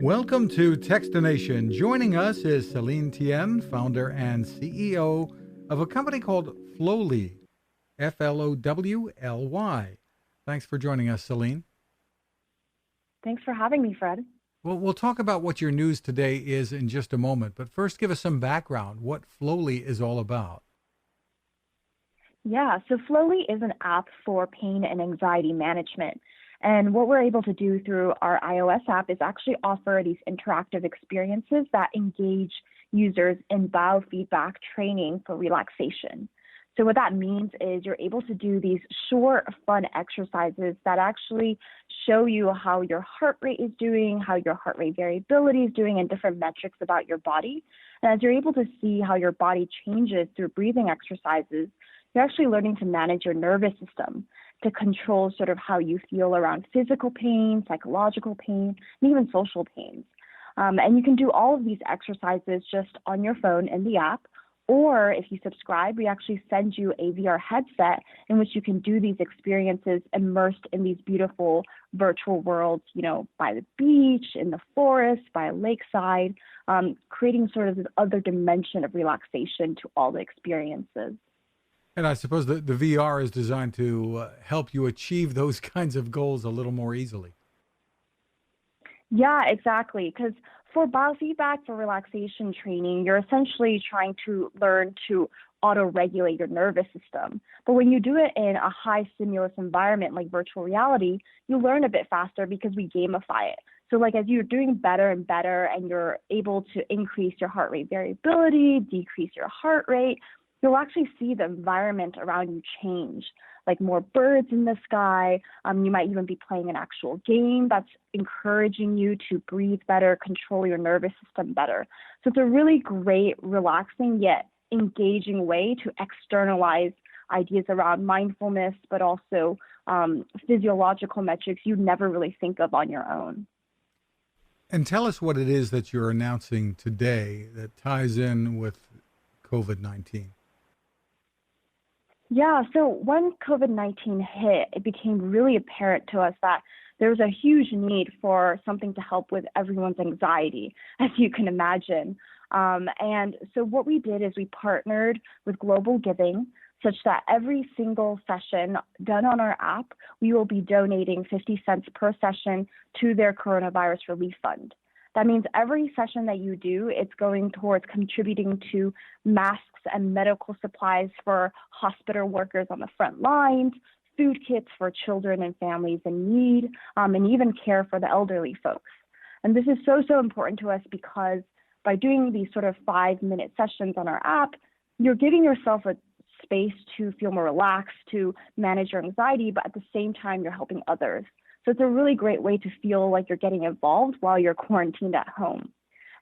Welcome to Techstination. Joining us is Celine Tien, founder and CEO of a company called Flowly, Flowly. Thanks for joining us, Celine. Thanks for having me, Fred. Well, we'll talk about what your news today is in just a moment, but first give us some background, what Flowly is all about. Yeah, so Flowly is an app for pain and anxiety management. And what we're able to do through our iOS app is actually offer these interactive experiences that engage users in biofeedback training for relaxation. So what that means is you're able to do these short, fun exercises that actually show you how your heart rate is doing, how your heart rate variability is doing, and different metrics about your body. And as you're able to see how your body changes through breathing exercises, you're actually learning to manage your nervous system, to control sort of how you feel around physical pain, psychological pain, and even social pains. And you can do all of these exercises just on your phone in the app. Or if you subscribe, we actually send you a VR headset in which you can do these experiences immersed in these beautiful virtual worlds, by the beach, in the forest, by a lakeside, creating sort of this other dimension of relaxation to all the experiences. And I suppose the VR is designed to help you achieve those kinds of goals a little more easily. Yeah, exactly. Because for biofeedback, for relaxation training, you're essentially trying to learn to auto-regulate your nervous system. But when you do it in a high stimulus environment like virtual reality, you learn a bit faster because we gamify it. So like as you're doing better and better and you're able to increase your heart rate variability, decrease your heart rate, you'll actually see the environment around you change, like more birds in the sky. You might even be playing an actual game that's encouraging you to breathe better, control your nervous system better. So it's a really great, relaxing yet engaging way to externalize ideas around mindfulness, but also physiological metrics you'd never really think of on your own. And tell us what it is that you're announcing today that ties in with COVID-19. Yeah, so when COVID-19 hit, it became really apparent to us that there was a huge need for something to help with everyone's anxiety, as you can imagine. And so what we did is we partnered with Global Giving such that every single session done on our app, we will be donating 50 cents per session to their coronavirus relief fund. That means every session that you do, it's going towards contributing to masks and medical supplies for hospital workers on the front lines, food kits for children and families in need, and even care for the elderly folks. And this is so important to us because by doing these sort of 5-minute sessions on our app, you're giving yourself a space to feel more relaxed, to manage your anxiety, but at the same time, you're helping others. So it's a really great way to feel like you're getting involved while you're quarantined at home.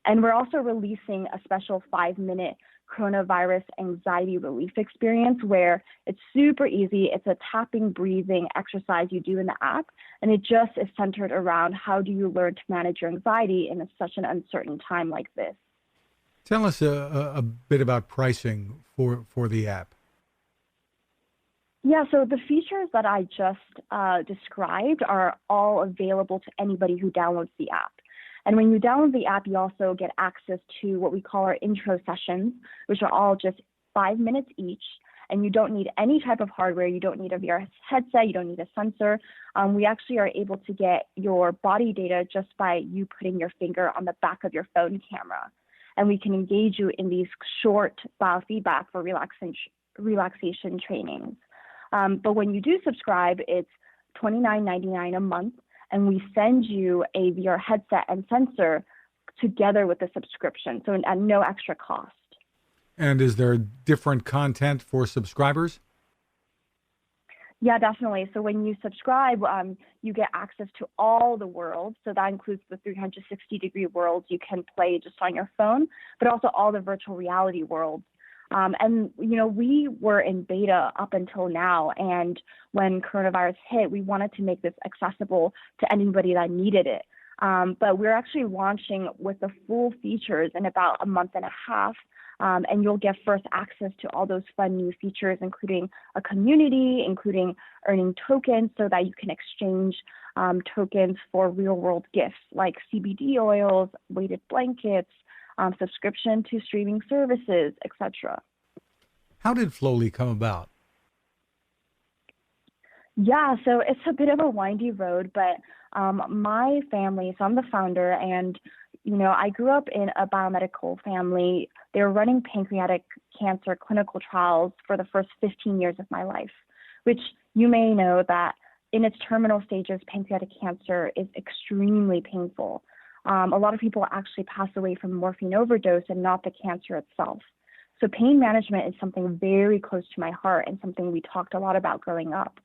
And we're also releasing a special 5-minute coronavirus anxiety relief experience where it's super easy. It's a tapping, breathing exercise you do in the app. And it just is centered around how do you learn to manage your anxiety in such an uncertain time like this. Tell us a bit about pricing for the app. Yeah, so the features that I just described are all available to anybody who downloads the app. And when you download the app, you also get access to what we call our intro sessions, which are all just 5 minutes each. And you don't need any type of hardware. You don't need a VR headset. You don't need a sensor. We actually are able to get your body data just by you putting your finger on the back of your phone camera. And we can engage you in these short biofeedback for relaxation trainings. But when you do subscribe, it's $29.99 a month, and we send you a VR headset and sensor together with the subscription, so at no extra cost. And is there different content for subscribers? Yeah, definitely. So when you subscribe, you get access to all the worlds. So that includes the 360-degree worlds you can play just on your phone, but also all the virtual reality worlds. And we were in beta up until now. And when coronavirus hit, we wanted to make this accessible to anybody that needed it. But we're actually launching with the full features in about a month and a half. And you'll get first access to all those fun new features, including a community, including earning tokens so that you can exchange tokens for real world gifts like CBD oils, weighted blankets, subscription to streaming services, etc. How did Flowly come about? Yeah, so it's a bit of a windy road, but my family, so I'm the founder, and I grew up in a biomedical family. They were running pancreatic cancer clinical trials for the first 15 years of my life, which you may know that in its terminal stages, pancreatic cancer is extremely painful. A lot of people actually pass away from morphine overdose and not the cancer itself. So pain management is something very close to my heart and something we talked a lot about growing up.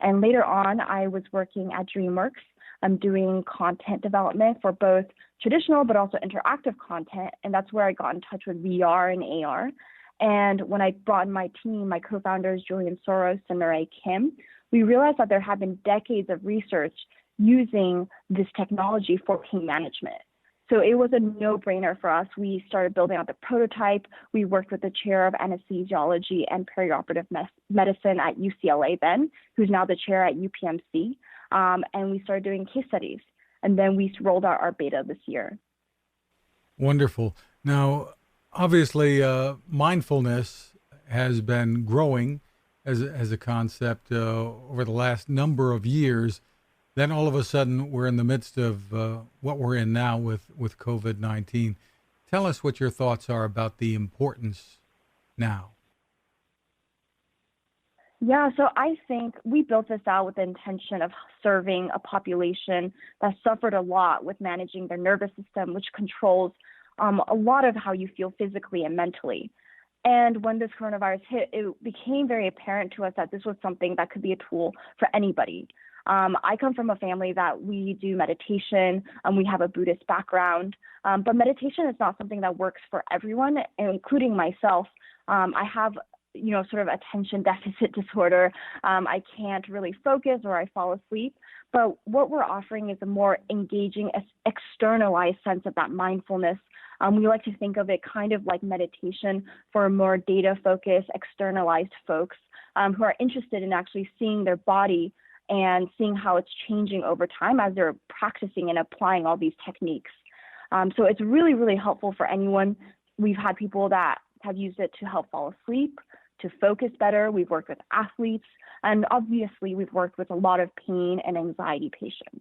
And later on, I was working at DreamWorks. I'm doing content development for both traditional but also interactive content, and that's where I got in touch with VR and AR. And when I brought in my team, my co-founders, Julian Soros and Mireille Kim, we realized that there had been decades of research using this technology for pain management. So it was a no-brainer for us. We started building out the prototype. We worked with the chair of anesthesiology and perioperative medicine at UCLA then, who's now the chair at UPMC. And we started doing case studies. And then we rolled out our beta this year. Wonderful. Now, obviously, mindfulness has been growing as a concept over the last number of years. Then all of a sudden, we're in the midst of what we're in now with COVID-19. Tell us what your thoughts are about the importance now. Yeah, so I think we built this out with the intention of serving a population that suffered a lot with managing their nervous system, which controls a lot of how you feel physically and mentally. And when this coronavirus hit, it became very apparent to us that this was something that could be a tool for anybody. I come from a family that we do meditation, and we have a Buddhist background, but meditation is not something that works for everyone, including myself. I have sort of attention deficit disorder. I can't really focus or I fall asleep. But what we're offering is a more engaging, externalized sense of that mindfulness. We like to think of it kind of like meditation for more data-focused, externalized folks who are interested in actually seeing their body and seeing how it's changing over time as they're practicing and applying all these techniques. So it's really, really helpful for anyone. We've had people that have used it to help fall asleep, to focus better. We've worked with athletes, and obviously we've worked with a lot of pain and anxiety patients.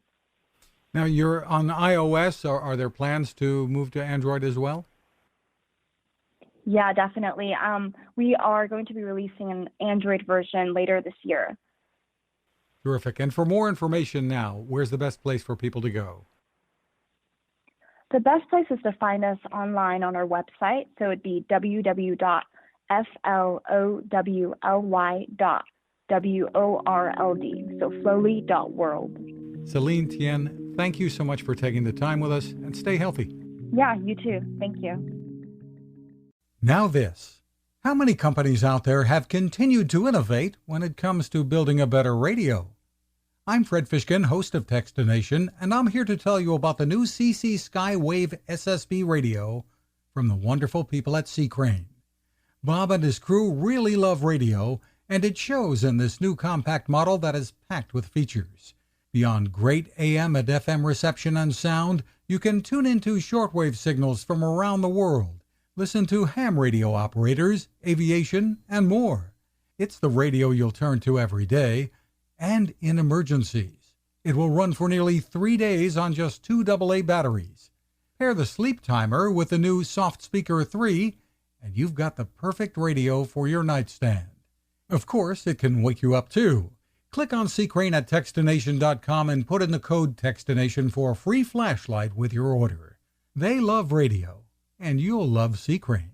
Now, you're on iOS. Are there plans to move to Android as well? Yeah, definitely. We are going to be releasing an Android version later this year. Terrific. And for more information now, where's the best place for people to go? The best place is to find us online on our website. So it'd be www.flowly.world. So flowly.world. Celine Tien, thank you so much for taking the time with us, and stay healthy. Yeah, you too. Thank you. Now this. How many companies out there have continued to innovate when it comes to building a better radio? I'm Fred Fishkin, host of Techstination, and I'm here to tell you about the new CC Skywave SSB radio from the wonderful people at C. Crane. Bob and his crew really love radio, and it shows in this new compact model that is packed with features. Beyond great AM and FM reception and sound, you can tune into shortwave signals from around the world. Listen to ham radio operators, aviation, and more. It's the radio you'll turn to every day and in emergencies. It will run for nearly 3 days on just 2 AA batteries. Pair the sleep timer with the new Soft Speaker 3, and you've got the perfect radio for your nightstand. Of course, it can wake you up too. Click on C. Crane at Techstination.com and put in the code Techstination for a free flashlight with your order. They love radio, and you'll love C. Crane.